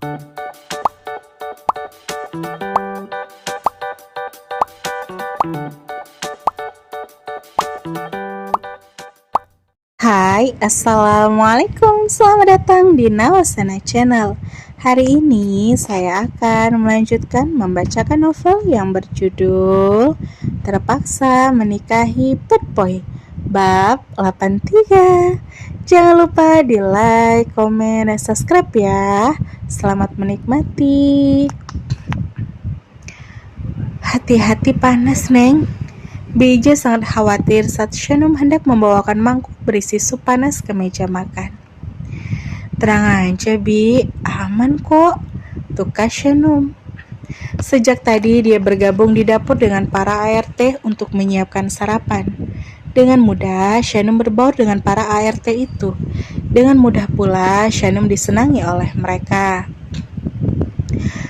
Hai, Assalamualaikum. Selamat datang di Nawasana Channel. Hari ini saya akan melanjutkan membacakan novel yang berjudul Terpaksa Menikahi Bad Boy, bab 83. Jangan lupa di like, komen, dan subscribe ya. Selamat menikmati. Hati-hati panas, Neng. Beija sangat khawatir saat Shanum hendak membawakan mangkuk berisi sup panas ke meja makan. Tenang aja, Bi. Aman kok, tukar Shanum. Sejak tadi dia bergabung di dapur dengan para ART untuk menyiapkan sarapan. Dengan mudah, Shanum berbaur dengan para ART itu. Dengan mudah pula, Shanum disenangi oleh mereka.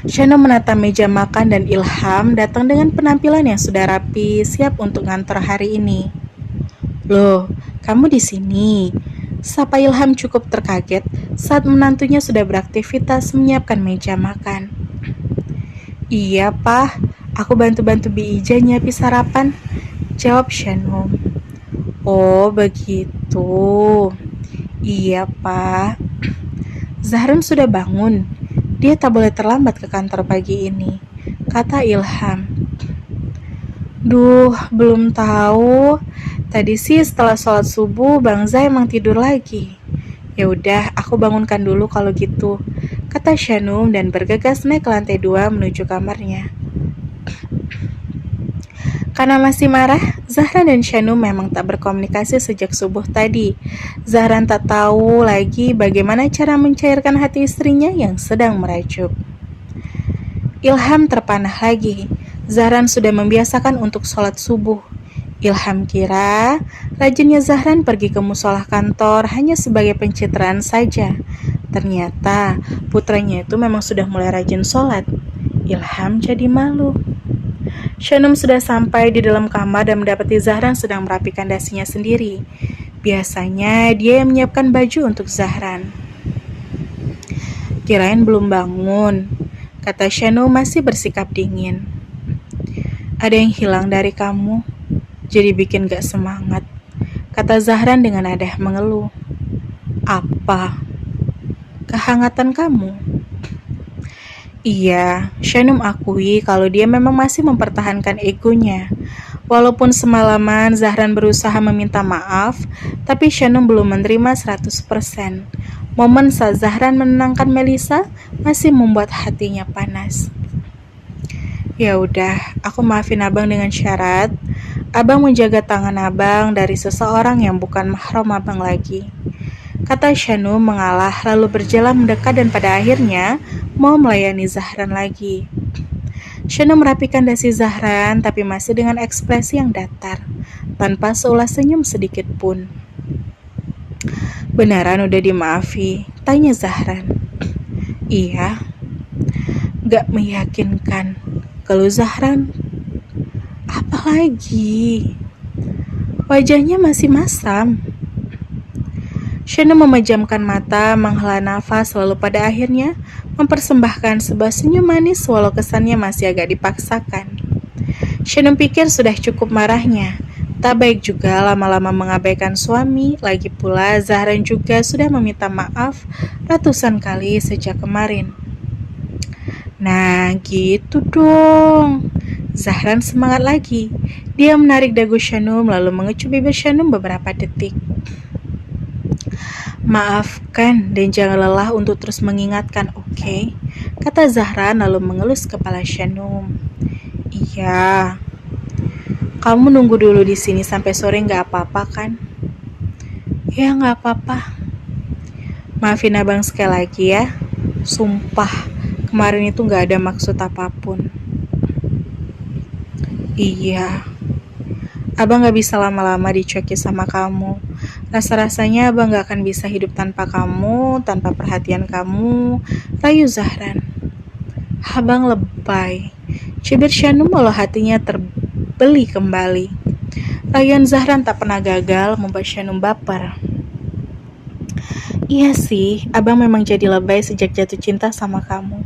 Shanum menata meja makan dan Ilham datang dengan penampilan yang sudah rapi, siap untuk ngantor hari ini. Loh, kamu di sini? Sapa Ilham cukup terkaget saat menantunya sudah beraktivitas menyiapkan meja makan. Iya, Pak. Aku bantu-bantu Bi Ija nyiapin sarapan, jawab Shanum. Oh, begitu. Iya, Pak. Zahran sudah bangun. Dia tak boleh terlambat ke kantor pagi ini, kata Ilham. Duh, belum tahu. Tadi sih setelah sholat subuh Bang Zai emang tidur lagi. Ya udah, aku bangunkan dulu kalau gitu, kata Shanum dan bergegas naik ke lantai 2 menuju kamarnya. Karena masih marah, Zahran dan Shanum memang tak berkomunikasi sejak subuh tadi. Zahran tak tahu lagi bagaimana cara mencairkan hati istrinya yang sedang merajuk. Ilham terpanah lagi. Zahran sudah membiasakan untuk sholat subuh. Ilham kira rajinnya Zahran pergi ke musola kantor hanya sebagai pencitraan saja. Ternyata putranya itu memang sudah mulai rajin sholat. Ilham jadi malu. Shanum sudah sampai di dalam kamar dan mendapati Zahran sedang merapikan dasinya sendiri. Biasanya dia yang menyiapkan baju untuk Zahran. Kirain belum bangun, kata Shanum masih bersikap dingin. Ada yang hilang dari kamu, jadi bikin gak semangat, kata Zahran dengan nada mengeluh. Apa? Kehangatan kamu? Iya, Shanum akui kalau dia memang masih mempertahankan egonya. Walaupun semalaman Zahran berusaha meminta maaf, tapi Shanum belum menerima 100%. Momen saat Zahran menenangkan Melisa masih membuat hatinya panas. Ya udah, aku maafin abang dengan syarat abang menjaga tangan abang dari seseorang yang bukan mahram abang lagi, kata Shanum mengalah lalu berjalan mendekat dan pada akhirnya mau melayani Zahran lagi. Shanum merapikan dasi Zahran tapi masih dengan ekspresi yang datar, tanpa seulas senyum sedikit pun. Beneran udah dimaafi? Tanya Zahran. Iya. Gak meyakinkan. Kalau Zahran, apa lagi? Wajahnya masih masam. Shanum memejamkan mata, menghela nafas, lalu pada akhirnya mempersembahkan sebuah senyum manis walau kesannya masih agak dipaksakan. Shanum pikir sudah cukup marahnya. Tak baik juga lama-lama mengabaikan suami, lagi pula Zahran juga sudah meminta maaf ratusan kali sejak kemarin. Nah, gitu dong. Zahran semangat lagi. Dia menarik dagu Shanum lalu mengecup bibir Shanum beberapa detik. Maafkan dan jangan lelah untuk terus mengingatkan, oke? Kata Zahran lalu mengelus kepala Shanum. Iya. Kamu nunggu dulu di sini sampai sore nggak apa-apa kan? Ya nggak apa-apa. Maafin abang sekali lagi ya. Sumpah, kemarin itu nggak ada maksud apapun. Iya. Abang gak bisa lama-lama dicuekin sama kamu. Rasa-rasanya abang gak akan bisa hidup tanpa kamu, tanpa perhatian kamu, rayu Zahran. Abang lebay. Cibir Shanum walau hatinya terbeli kembali. Rayuan Zahran tak pernah gagal membuat Shanum baper. Iya sih, abang memang jadi lebay sejak jatuh cinta sama kamu.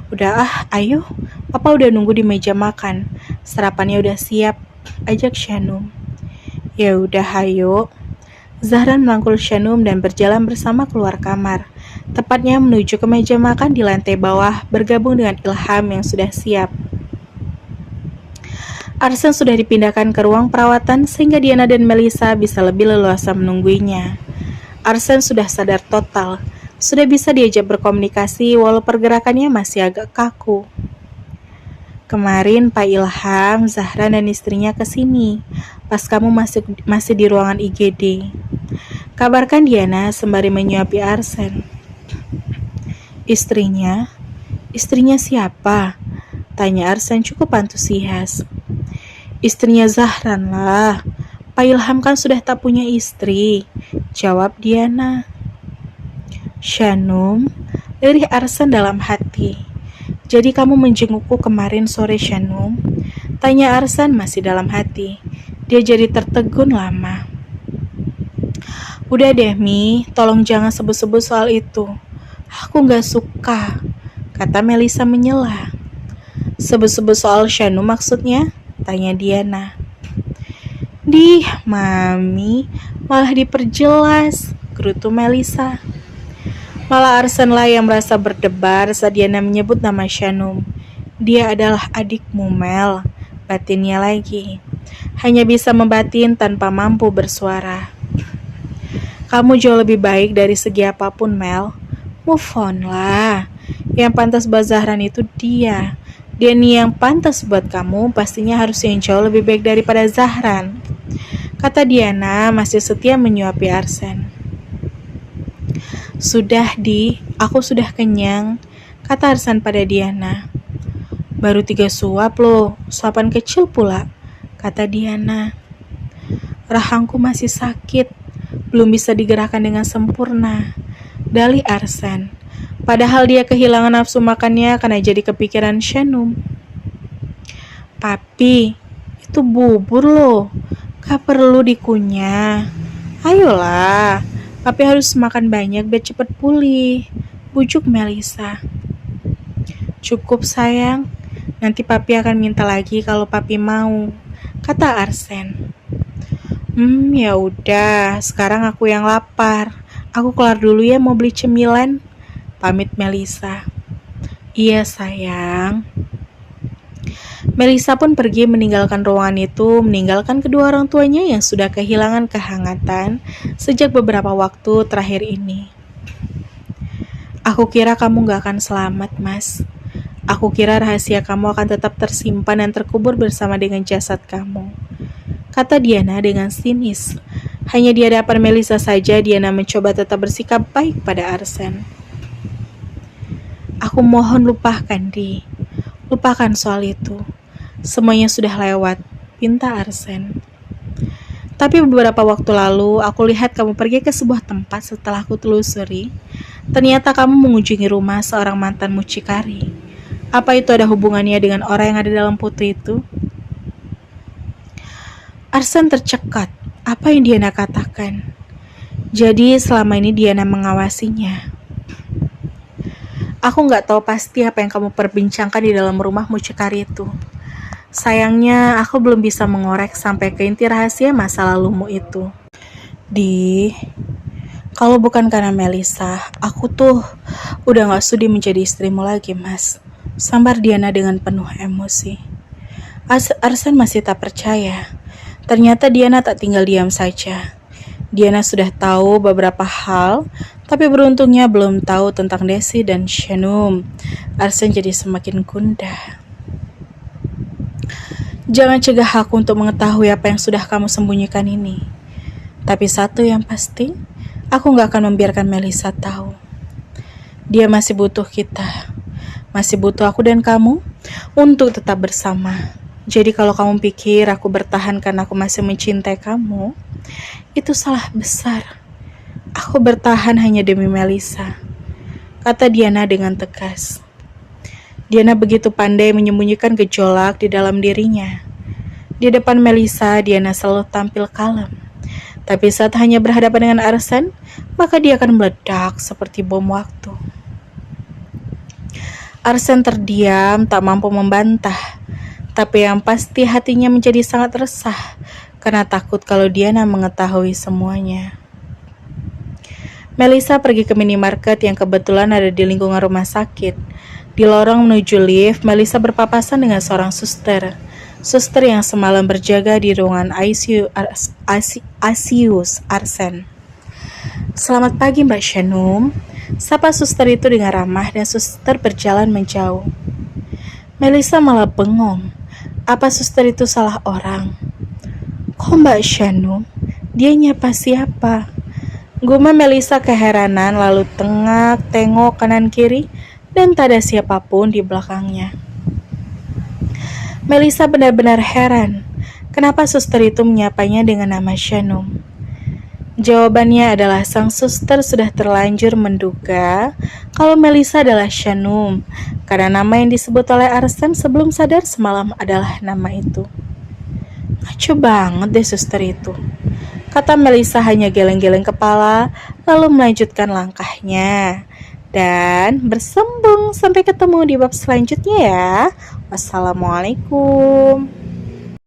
Udah ayo. Papa udah nunggu di meja makan. Sarapannya udah siap. Ajak Shanum. Ya udah, ayo. Zahran merangkul Shanum dan berjalan bersama keluar kamar. Tepatnya menuju ke meja makan di lantai bawah, bergabung dengan Ilham yang sudah siap. Arsen sudah dipindahkan ke ruang perawatan sehingga Diana dan Melissa bisa lebih leluasa menungguinya. Arsen sudah sadar total, sudah bisa diajak berkomunikasi walau pergerakannya masih agak kaku. Kemarin Pak Ilham, Zahran dan istrinya ke sini pas kamu masih di ruangan IGD. Kabarkan Diana sembari menyuapi Arsen. Istrinya? Istrinya siapa? Tanya Arsen cukup antusias. Istrinya Zahran lah. Pak Ilham kan sudah tak punya istri, jawab Diana. Shanum, lirih Arsen dalam hati. Jadi kamu menjengukku kemarin sore, Shanum? Tanya Arsen masih dalam hati. Dia jadi tertegun lama. Udah deh, Mi, tolong jangan sebut-sebut soal itu. Aku gak suka, kata Melissa menyela. Sebut-sebut soal Shanum maksudnya? Tanya Diana. Dih, Mami, malah diperjelas, gerutu Melissa. Malah Arsen lah yang merasa berdebar saat Diana menyebut nama Shanum. Dia adalah adikmu, Mel, batinnya lagi. Hanya bisa membatin tanpa mampu bersuara. Kamu jauh lebih baik dari segi apapun, Mel. Move on lah. Yang pantas buat Zahran itu dia. Dia nih yang pantas buat kamu, pastinya harus yang jauh lebih baik daripada Zahran, kata Diana masih setia menyuapi Arsen. Sudah aku sudah kenyang, kata Arsen pada Diana. Baru 3 suap loh, suapan kecil pula, kata Diana. Rahangku masih sakit, belum bisa digerakkan dengan sempurna, dalih Arsen. Padahal dia kehilangan nafsu makannya karena jadi kepikiran Shanum. Papi, itu bubur loh, gak perlu dikunyah. Ayolah, papi harus makan banyak biar cepet pulih, bujuk Melissa. Cukup sayang, nanti papi akan minta lagi kalau papi mau, kata Arsen. Ya udah, sekarang aku yang lapar. Aku keluar dulu ya mau beli cemilan, pamit Melissa. Iya sayang. Melissa pun pergi meninggalkan ruangan itu, meninggalkan kedua orang tuanya yang sudah kehilangan kehangatan sejak beberapa waktu terakhir ini. Aku kira kamu gak akan selamat, Mas. Aku kira rahasia kamu akan tetap tersimpan dan terkubur bersama dengan jasad kamu, kata Diana dengan sinis. Hanya di hadapan Melissa saja Diana mencoba tetap bersikap baik pada Arsen. Aku mohon lupakan, Di. Lupakan soal itu. Semuanya sudah lewat, pinta Arsen. Tapi beberapa waktu lalu, aku lihat kamu pergi ke sebuah tempat setelah aku telusuri. Ternyata kamu mengunjungi rumah seorang mantan mucikari. Apa itu ada hubungannya dengan orang yang ada dalam foto itu? Arsen tercekat. Apa yang Diana katakan? Jadi selama ini Diana mengawasinya. Aku gak tahu pasti apa yang kamu perbincangkan di dalam rumah mucikari itu. Sayangnya aku belum bisa mengorek sampai ke inti rahasia masa lalumu itu. Kalau bukan karena Melissa, aku tuh udah gak sudi menjadi istrimu lagi, Mas, sambar Diana dengan penuh emosi. Arsen masih tak percaya. Ternyata Diana tak tinggal diam saja. Diana sudah tahu beberapa hal, tapi beruntungnya belum tahu tentang Desi dan Shanum. Arsen jadi semakin gundah. Jangan cegah aku untuk mengetahui apa yang sudah kamu sembunyikan ini. Tapi satu yang pasti, aku gak akan membiarkan Melissa tahu. Dia masih butuh kita. Masih butuh aku dan kamu untuk tetap bersama. Jadi kalau kamu pikir aku bertahan karena aku masih mencintai kamu, itu salah besar. Aku bertahan hanya demi Melissa, kata Diana dengan tegas. Diana begitu pandai menyembunyikan gejolak di dalam dirinya. Di depan Melissa, Diana selalu tampil kalem. Tapi saat hanya berhadapan dengan Arsen, maka dia akan meledak seperti bom waktu. Arsen terdiam, tak mampu membantah. Tapi yang pasti hatinya menjadi sangat resah, karena takut kalau Diana mengetahui semuanya. Melissa pergi ke minimarket yang kebetulan ada di lingkungan rumah sakit. Di lorong menuju lift, Melissa berpapasan dengan seorang suster. Suster yang semalam berjaga di ruangan ICU Arsen. "Selamat pagi, Mbak Shanum," sapa suster itu dengan ramah dan suster berjalan menjauh. Melissa malah bengong. Apa suster itu salah orang? "Kok Mbak Shanum? Dia nyapa siapa?" Gumam Melissa keheranan, lalu tengok kanan kiri dan tak ada siapapun di belakangnya. Melissa benar-benar heran. Kenapa suster itu menyapanya dengan nama Shanum? Jawabannya adalah sang suster sudah terlanjur menduga kalau Melissa adalah Shanum, karena nama yang disebut oleh Arsen sebelum sadar semalam adalah nama itu. Ngaco banget deh suster itu, kata Melissa hanya geleng-geleng kepala, lalu melanjutkan langkahnya. Dan bersembung sampai ketemu di bab selanjutnya ya. Wassalamualaikum.